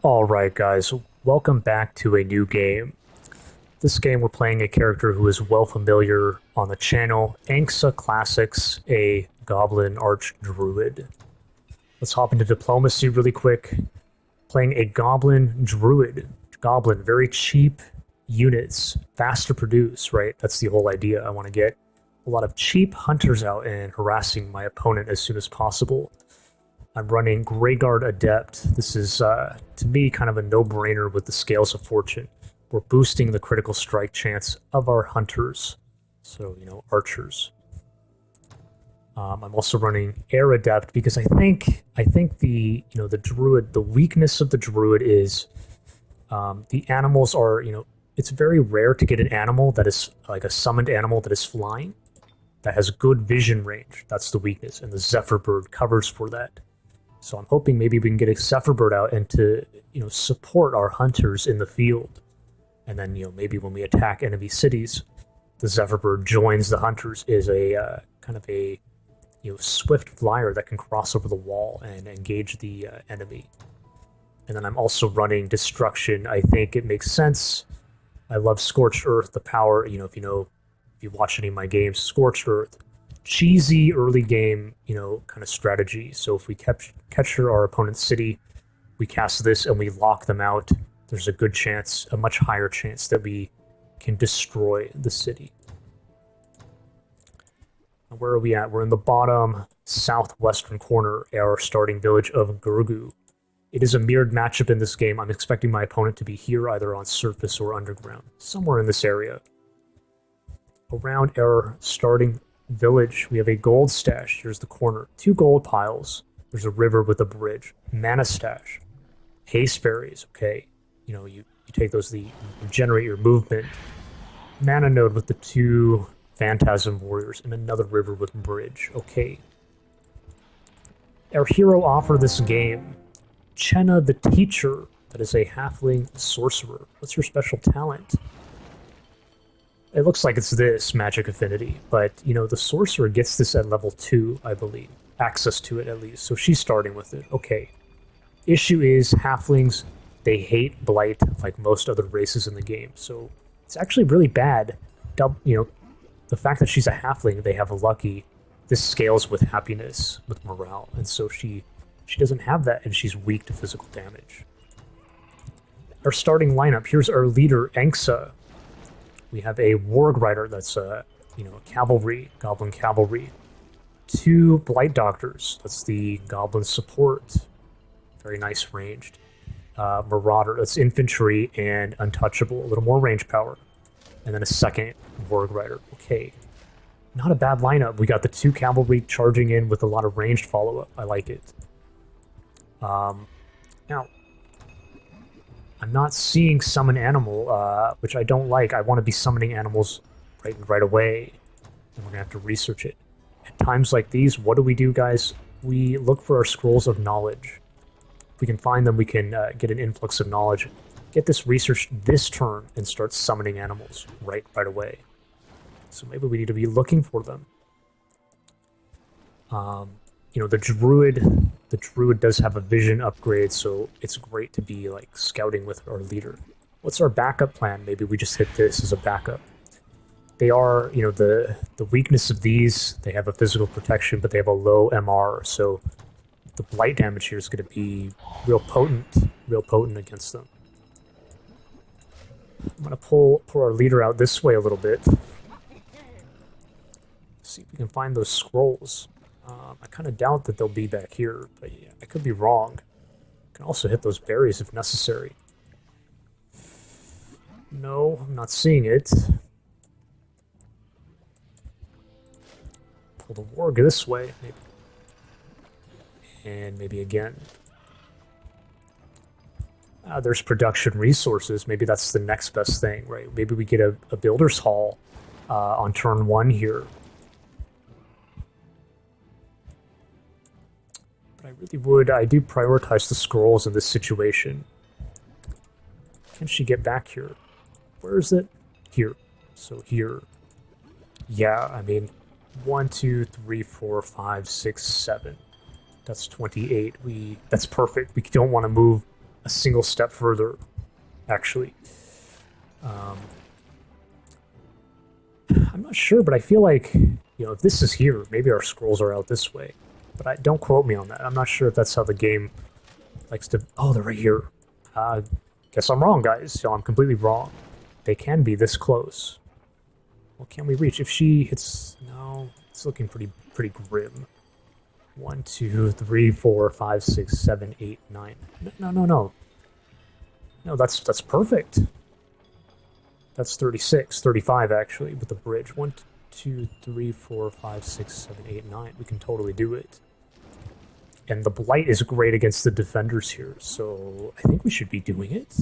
Alright guys, welcome back to a new game. This game we're playing a character who is well familiar on the channel, Angsa Classics, a Goblin Arch-Druid. Let's hop into diplomacy really quick. Playing a Goblin Druid. Goblin, very cheap units, fast to produce, right? That's the whole idea. I want to get a lot of cheap hunters out and harassing my opponent as soon as possible. I'm running Greyguard Adept. This is, to me, kind of a no-brainer with the Scales of Fortune. We're boosting the critical strike chance of our hunters, so, archers. I'm also running Air Adept because I think the, the Druid, the weakness of the Druid is the animals are, it's very rare to get an animal that is, like a summoned animal that is flying, that has good vision range. That's the weakness, and the Zephyr Bird covers for that. So I'm hoping maybe we can get a Zephyr Bird out and to, support our hunters in the field. And then, maybe when we attack enemy cities, the Zephyr Bird joins the hunters, is a kind of a, swift flyer that can cross over the wall and engage the enemy. And then I'm also running Destruction. I think it makes sense. I love Scorched Earth, the power, if you watch any of my games, Scorched Earth. Cheesy early game, kind of strategy. So if we capture our opponent's city, we cast this and we lock them out, there's a good chance, a much higher chance that we can destroy the city. Now, where are we at? We're in the bottom southwestern corner, our starting village of Gurgu. It is a mirrored matchup in this game. I'm expecting my opponent to be here, either on surface or underground, somewhere in this area. Around our starting village, we have a gold stash. Here's the corner. 2 gold piles. There's a river with a bridge. Mana stash. Haste berries. Okay. You take those, you generate your movement. Mana node with the 2 phantasm warriors and another river with bridge. Okay. Our hero offer this game, Chenna the Teacher. That is a halfling sorcerer. What's your special talent? It looks like it's this, Magic Affinity, but, the Sorcerer gets this at level 2, I believe. Access to it, at least, so she's starting with it. Okay. Issue is, Halflings, they hate Blight like most other races in the game, so it's actually really bad. The fact that she's a Halfling, they have a lucky, this scales with happiness, with morale, and so she doesn't have that, and she's weak to physical damage. Our starting lineup, here's our leader, Angsa. We have a Warg Rider that's a cavalry, Goblin Cavalry. 2 Blight Doctors, that's the Goblin Support. Very nice ranged. Marauder, that's infantry and untouchable, a little more range power. And then a second Warg Rider. Okay. Not a bad lineup. We got the 2 Cavalry charging in with a lot of ranged follow-up. I like it. Now, I'm not seeing summon animal, which I don't like. I want to be summoning animals right away, and we're going to have to research it. At times like these, what do, guys? We look for our scrolls of knowledge. If we can find them, we can get an influx of knowledge, get this researched this turn, and start summoning animals right away. So maybe we need to be looking for them. The Druid does have a vision upgrade, so it's great to be, scouting with our leader. What's our backup plan? Maybe we just hit this as a backup. They are, the weakness of these, they have a physical protection, but they have a low MR, so the blight damage here is going to be real potent against them. I'm going to pull our leader out this way a little bit. See if we can find those scrolls. I kind of doubt that they'll be back here, but yeah, I could be wrong. Can also hit those berries if necessary. No, I'm not seeing it. Pull the warg this way, maybe. And maybe again. There's production resources. Maybe that's the next best thing, right? Maybe we get a builder's hall on turn 1 here. I do prioritize the scrolls in this situation. Can she get back here? Where is it? Here. So here. Yeah, I mean, 1, 2, 3, 4, 5, 6, 7. That's 28. That's perfect. We don't want to move a single step further, actually. I'm not sure, but I feel like, if this is here, maybe our scrolls are out this way. But don't quote me on that. I'm not sure if that's how the game likes to... Oh, they're right here. Guess I'm wrong, guys. So I'm completely wrong. They can be this close. Well, can we reach? If she hits... No, it's looking pretty grim. 1, 2, 3, 4, 5, 6, 7, 8, 9. No. No, that's perfect. That's 36, 35 actually, with the bridge. 1, 2, 3, 4, 5, 6, 7, 8, 9. We can totally do it. And the blight is great against the defenders here, so I think we should be doing it.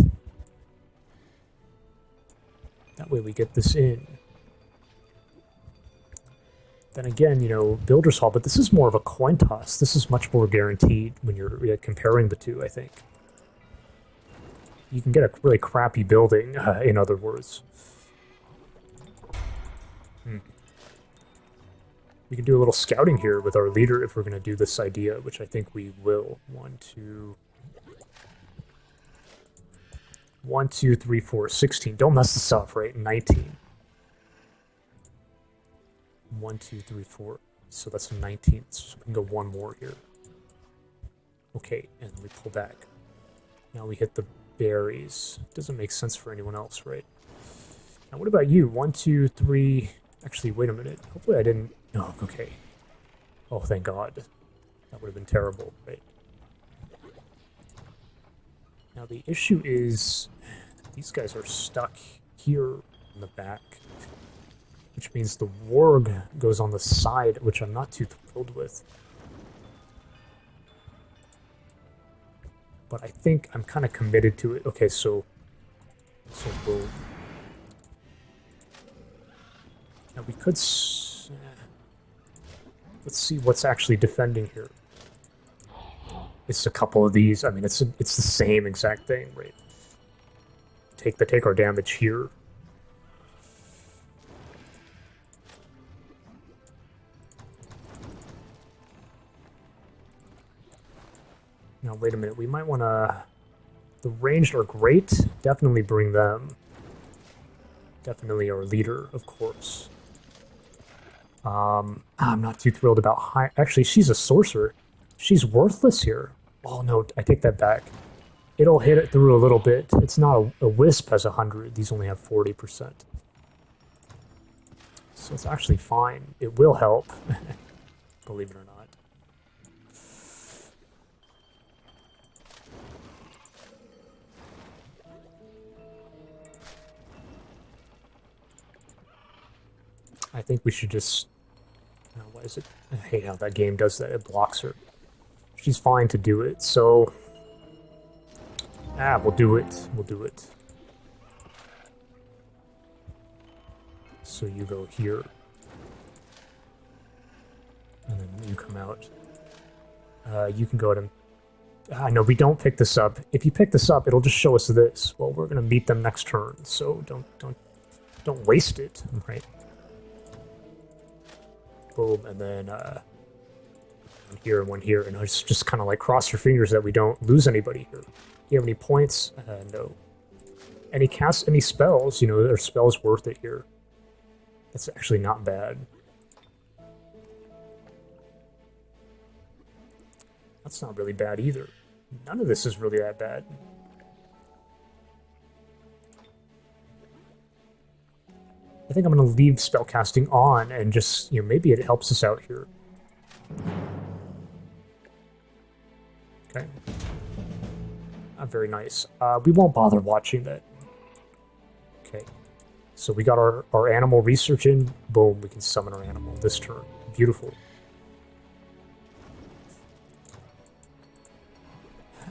That way we get this in. Then again, Builder's Hall, but this is more of a coin toss. This is much more guaranteed when you're comparing the two, I think. You can get a really crappy building, in other words. We can do a little scouting here with our leader if we're going to do this idea, which I think we will. 1, 2, 3, 4, 16. Don't mess this up, right? 19. 1, 2, 3, 4. So that's 19. So we can go one more here. Okay, and then we pull back. Now we hit the berries. Doesn't make sense for anyone else, right? Now what about you? 1, 2, 3... Actually, wait a minute. Hopefully I didn't... No, okay. Oh, thank God. That would have been terrible, right? Now the issue is... These guys are stuck here in the back. Which means the warg goes on the side, which I'm not too thrilled with. But I think I'm kind of committed to it. Okay, so boom. Now we could... let's see what's actually defending here. It's a couple of these. I mean, it's the same exact thing, right? Take our damage here. Now, wait a minute. We might want to... The ranged are great. Definitely bring them. Definitely our leader, of course. I'm not too thrilled about high... Actually, she's a sorcerer. She's worthless here. Oh, no. I take that back. It'll hit it through a little bit. It's not a wisp has 100. These only have 40%. So it's actually fine. It will help. Believe it or not. I think we should just... why is it? I hate how that game does that. It blocks her. She's fine to do it, so... we'll do it. We'll do it. So you go here. And then you come out. You can go to... no, we don't pick this up. If you pick this up, it'll just show us this. Well, we're going to meet them next turn, so don't waste it, right? Boom, and then one here and one here, and just kind of like cross your fingers that we don't lose anybody here. Do you have any points? No. Any spells? Are spells worth it here? That's actually not bad. That's not really bad either. None of this is really that bad. I think I'm going to leave spellcasting on and just, maybe it helps us out here. Okay. Very nice. We won't bother watching that. Okay. So we got our animal research in. Boom, we can summon our animal this turn. Beautiful.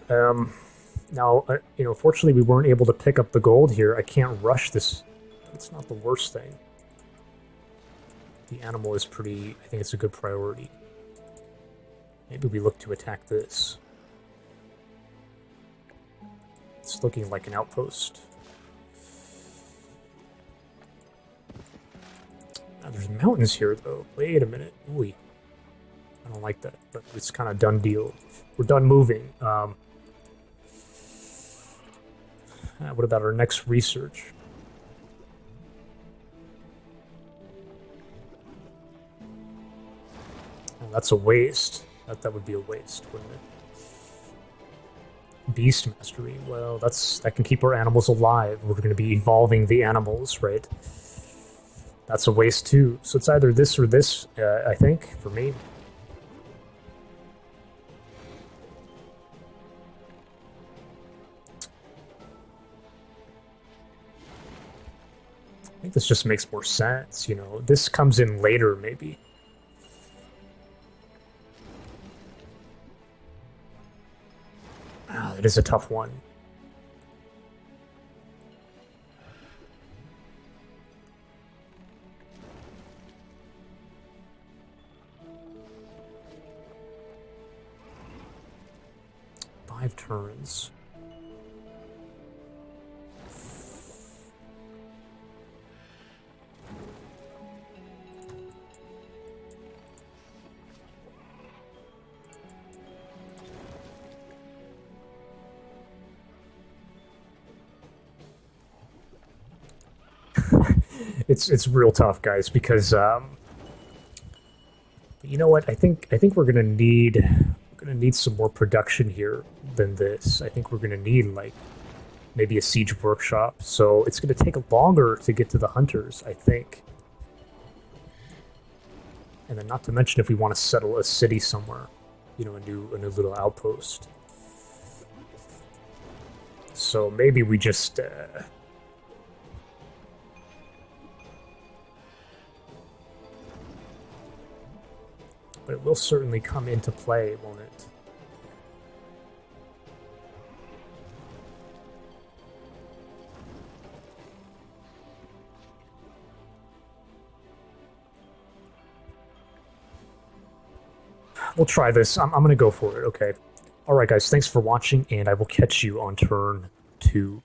Now, fortunately we weren't able to pick up the gold here. I can't rush this. It's not the worst thing. The animal is pretty... I think it's a good priority. Maybe we look to attack this. It's looking like an outpost. Now, there's mountains here, though. Wait a minute. Ooh. I don't like that, but it's kind of done deal. We're done moving. What about our next research? Oh, that's a waste. That would be a waste, wouldn't it? Beast mastery. Well, that can keep our animals alive. We're going to be evolving the animals, right? That's a waste too. So it's either this or this, I think, for me. I think this just makes more sense, you know. This comes in later, maybe. Ah, it is a tough one. Five turns. It's real tough, guys, because you know what? I think we're gonna need some more production here than this. I think we're gonna need like maybe a siege workshop. So it's gonna take longer to get to the hunters, I think. And then not to mention if we want to settle a city somewhere, you know, a new little outpost. So maybe we just but it will certainly come into play, won't it? We'll try this. I'm going to go for it, okay? Alright guys, thanks for watching, and I will catch you on turn 2.